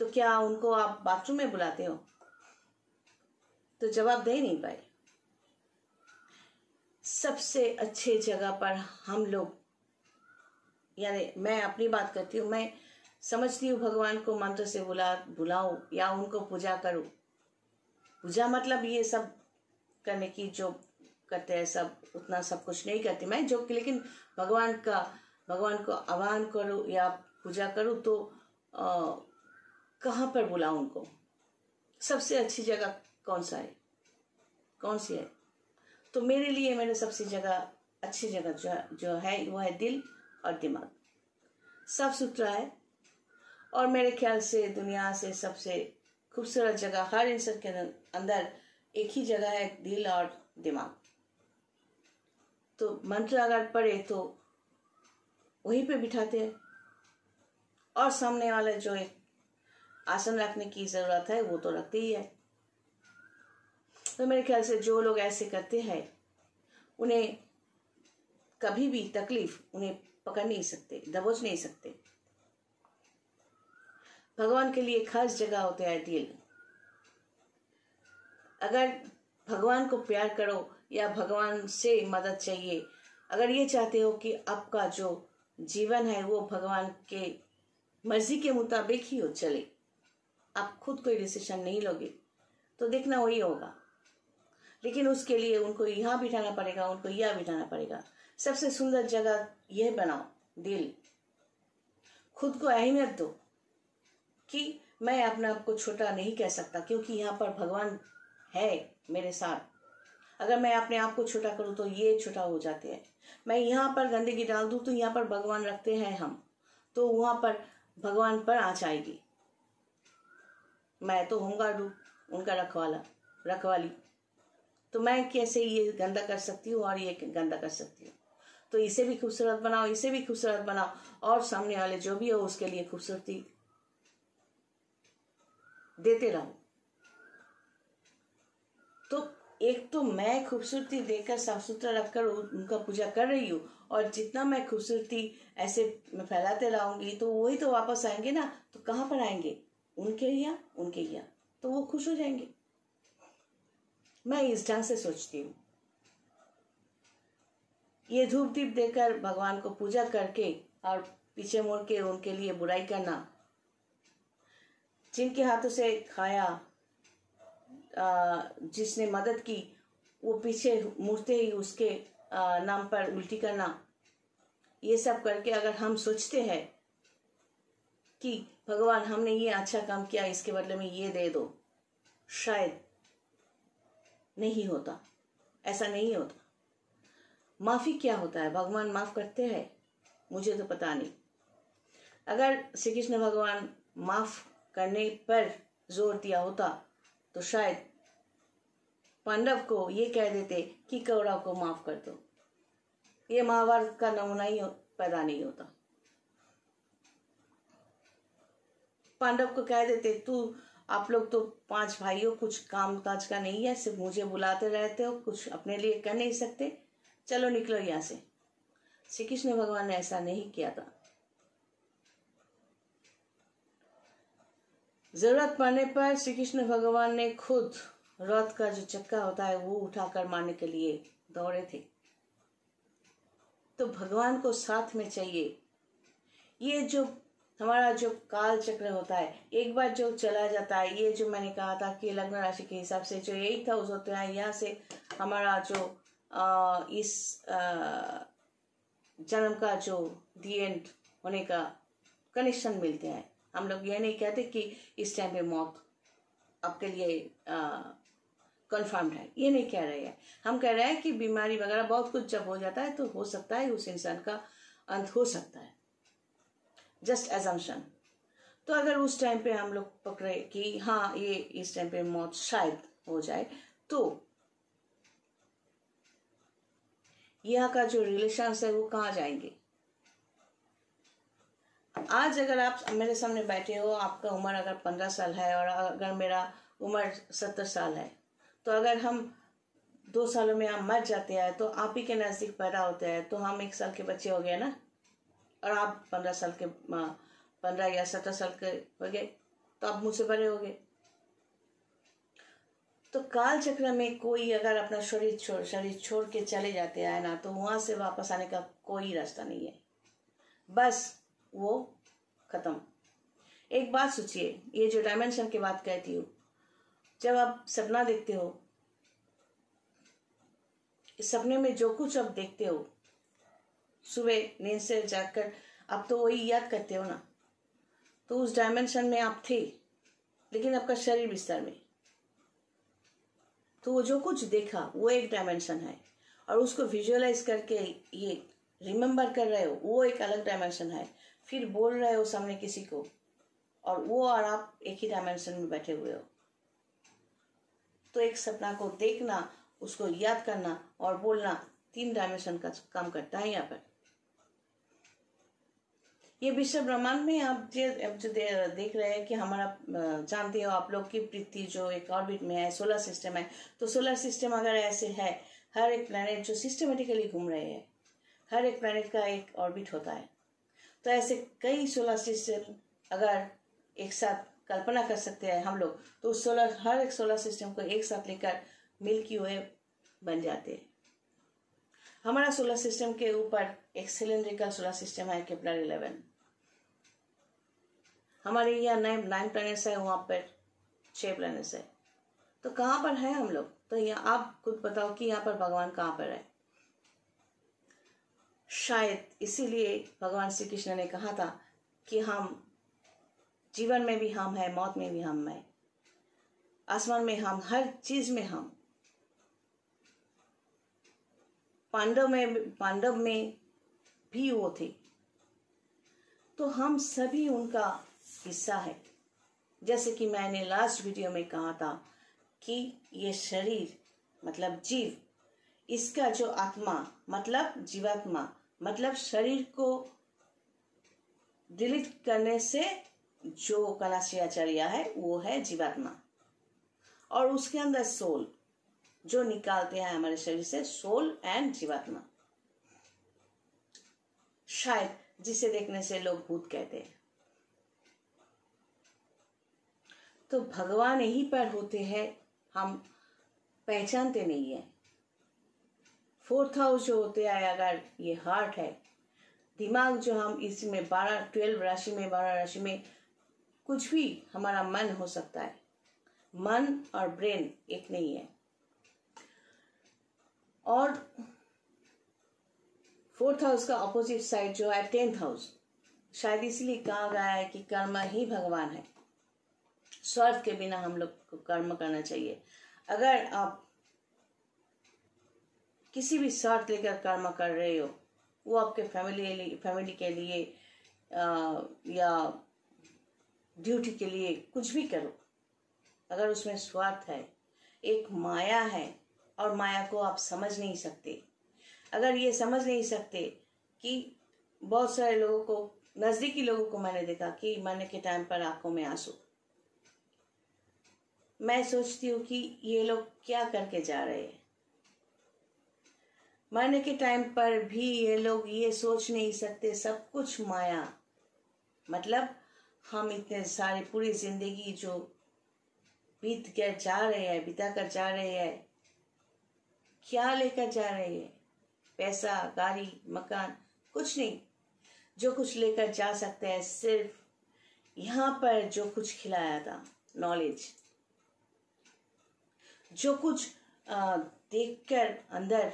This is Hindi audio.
तो क्या उनको आप बाथरूम में बुलाते हो? तो जवाब दे नहीं पाए। सबसे अच्छे जगह पर हम लोग, यानी मैं अपनी बात करती हूँ, मैं समझती हूँ भगवान को मंत्र से बुलाऊं या उनको पूजा करूं। पूजा मतलब ये सब करने की जो करते हैं सब, उतना सब कुछ नहीं करती मैं जो, लेकिन भगवान को आह्वान करूं या पूजा करूं तो कहाँ पर बुलाऊं उनको? सबसे अच्छी जगह कौन सी है? तो मेरे लिए मेरे सबसे अच्छी जगह जो है वो है दिल और दिमाग। साफ सुथरा है और मेरे ख्याल से दुनिया से सबसे खूबसूरत जगह हर इंसान के अंदर एक ही जगह है, दिल और दिमाग। तो मंत्र अगर पढ़े तो वहीं पे बिठाते हैं और सामने वाले जो एक आसन रखने की जरूरत है वो तो रखते ही है। तो मेरे ख्याल से जो लोग ऐसे करते हैं उन्हें कभी भी तकलीफ उन्हें पकड़ नहीं सकते, दबोच नहीं सकते। भगवान के लिए खास जगह होता है दिल। अगर भगवान को प्यार करो या भगवान से मदद चाहिए, अगर ये चाहते हो कि आपका जो जीवन है वो भगवान के मर्जी के मुताबिक ही हो चले, आप खुद कोई डिसीजन नहीं लोगे तो देखना वही होगा। लेकिन उसके लिए उनको यहाँ बिठाना पड़ेगा, उनको यहाँ बिठाना पड़ेगा। सबसे सुंदर जगह यह बनाओ, दिल। खुद को अहमियत दो कि मैं अपने आप को छोटा नहीं कह सकता क्योंकि यहाँ पर भगवान है मेरे साथ। अगर मैं अपने आप को छोटा करूँ तो ये छोटा हो जाते हैं। मैं यहाँ पर गंदगी डाल दूँ तो यहाँ पर भगवान रखते हैं हम, तो वहाँ पर भगवान पर आँच आएगी। मैं तो होऊंगा उनका रखवाली, तो मैं कैसे ये गंदा कर सकती हूँ और ये गंदा कर सकती हूँ? तो इसे भी खूबसूरत बनाओ, इसे भी खूबसूरत बनाओ और सामने वाले जो भी हो उसके लिए खूबसूरती देते रहो। तो एक तो मैं खूबसूरती देकर साफ सुथरा रखकर उनका पूजा कर रही हूँ और जितना मैं खूबसूरती ऐसे मैं फैलाते रहूंगी तो वही तो वापस आएंगे ना। तो कहाँ पर आएंगे? उनके यहाँ तो वो खुश हो जाएंगे। मैं इस ढंग से सोचती हूँ। ये धूप दीप देकर भगवान को पूजा करके और पीछे मुड़ के उनके लिए बुराई करना, जिनके हाथों से खाया, जिसने मदद की, वो पीछे मुड़ते ही उसके नाम पर उल्टी करना, ये सब करके अगर हम सोचते हैं कि भगवान हमने ये अच्छा काम किया इसके बदले में ये दे दो, शायद नहीं होता, ऐसा नहीं होता। माफी क्या होता है? भगवान माफ करते हैं? मुझे तो पता नहीं। अगर श्री कृष्ण भगवान माफ करने पर जोर दिया होता तो शायद पांडव को ये कह देते कि कौरव को माफ कर दो। ये महाभारत का नमूना ही पैदा नहीं होता। पांडव को कह देते तू, आप लोग तो 5 भाई हो, कुछ काम काज का नहीं है, सिर्फ मुझे बुलाते रहते हो, कुछ अपने लिए कर नहीं सकते, चलो निकलो यहाँ से। श्री कृष्ण भगवान ने ऐसा नहीं किया था। जरूरत पड़ने पर श्री कृष्ण भगवान ने खुद रथ का जो चक्का होता है वो उठाकर मारने के लिए दौड़े थे। तो भगवान को साथ में चाहिए। ये जो हमारा जो काल चक्र होता है एक बार जो चला जाता है, ये जो मैंने कहा था कि लग्न राशि के हिसाब से जो 8,000 होते हैं, यहाँ से हमारा जो इस जन्म का जो दी एंड होने का कनेक्शन मिलते हैं। हम लोग ये नहीं कहते कि इस टाइम पे मौत आपके लिए कन्फर्म्ड है, ये नहीं कह रहे हैं। हम कह रहे हैं कि बीमारी वगैरह बहुत कुछ जब हो जाता है तो हो सकता है उस इंसान का अंत हो सकता है, जस्ट एजम्पशन। तो अगर उस टाइम पे हम लोग पकड़े कि हाँ ये इस टाइम पे मौत शायद हो जाए, तो यहाँ का जो रिलेशन है वो कहाँ जाएंगे? आज अगर आप मेरे सामने बैठे हो, आपका उम्र अगर 15 साल है और अगर मेरा उम्र 70 साल है, तो अगर हम 2 सालों में हम मर जाते हैं तो आप ही के नजदीक पैदा होते हैं, तो हम 1 साल के बच्चे हो गए ना, और आप 15 या 17 साल के हो गए, तो आप मुझसे बड़े हो गए। तो काल चक्र में कोई अगर अपना शरीर छोड़ के चले जाते हैं ना, तो वहां से वापस आने का कोई रास्ता नहीं है, बस वो खत्म। एक बात सोचिए, ये जो डायमेंशन की बात कहती हूँ, जब आप सपना देखते हो, इस सपने में जो कुछ आप देखते हो, सुबह नींद से जागकर आप तो वही याद करते हो ना। तो उस डायमेंशन में आप थे, लेकिन आपका शरीर बिस्तर में। तो वो जो कुछ देखा वो एक डायमेंशन है, और उसको विजुअलाइज करके ये रिमेम्बर कर रहे हो, वो एक अलग डायमेंशन है। फिर बोल रहे हो सामने किसी को, और वो और आप एक ही डायमेंशन में बैठे हुए हो। तो एक सपना को देखना, उसको याद करना और बोलना 3 डायमेंशन का काम करता है यहाँ पर। ये विश्व ब्रह्मांड में आप जो देख रहे हैं कि हमारा, जानते हो आप लोग की पृथ्वी जो एक ऑर्बिट में है, सोलर सिस्टम है। तो सोलर सिस्टम अगर ऐसे है, हर एक प्लैनेट जो सिस्टमेटिकली घूम रहे हैं, हर एक प्लैनेट का एक ऑर्बिट होता है। तो ऐसे कई सोलर सिस्टम अगर एक साथ कल्पना कर सकते हैं हम लोग, तो हर एक सोलर सिस्टम को एक साथ लेकर मिल्की वे बन जाते हैं। हमारा सोलर सिस्टम के ऊपर एक सिलिंड्रिकल सोलर सिस्टम है, केपलर 11। हमारे यहाँ 9 प्लैनेट्स है, वहां पर 6 प्लैनेट्स है। तो कहाँ पर है हम लोग? तो यहाँ आप खुद बताओ कि यहाँ पर भगवान कहाँ पर है। शायद इसीलिए भगवान श्री कृष्ण ने कहा था कि हम जीवन में भी हम है, मौत में भी हम है, आसमान में हम, हर चीज में हम। पांडव में भी वो थे, तो हम सभी उनका हिस्सा है। जैसे कि मैंने लास्ट वीडियो में कहा था कि ये शरीर मतलब जीव, इसका जो आत्मा मतलब जीवात्मा, मतलब शरीर को डिलीट करने से जो कलाशियाचर्या है वो है जीवात्मा, और उसके अंदर सोल जो निकालते हैं हमारे शरीर से, सोल एंड जीवात्मा। शायद जिसे देखने से लोग भूत कहते हैं। तो भगवान यहीं पर होते हैं, हम पहचानते नहीं है। 4th हाउस जो होते हैं, अगर ये हार्ट है, दिमाग जो हम इसमें 12 राशि में कुछ भी हमारा मन हो सकता है। मन और ब्रेन एक नहीं है। और 4th हाउस का ऑपोजिट साइड जो है 10th हाउस, शायद इसलिए कहा गया है कि कर्म ही भगवान है। स्वार्थ के बिना हम लोग को कर्म करना चाहिए। अगर आप किसी भी स्वार्थ लेकर कर्म कर रहे हो, वो आपके फैमिली के लिए या ड्यूटी के लिए, कुछ भी करो, अगर उसमें स्वार्थ है, एक माया है, और माया को आप समझ नहीं सकते। अगर ये समझ नहीं सकते कि बहुत सारे लोगों को, नजदीकी लोगों को मैंने देखा कि मरने के टाइम पर आंखों में आंसू। मैं सोचती हूँ कि ये लोग क्या करके जा रहे हैं। मरने के टाइम पर भी ये लोग ये सोच नहीं सकते, सब कुछ माया। मतलब हम इतने सारी पूरी जिंदगी जो बिता कर जा रहे हैं, क्या लेकर जा रहे हैं? पैसा, गाड़ी, मकान, कुछ नहीं। जो कुछ लेकर जा सकते हैं सिर्फ यहाँ पर जो कुछ खिलाया था, नॉलेज, जो कुछ देखकर अंदर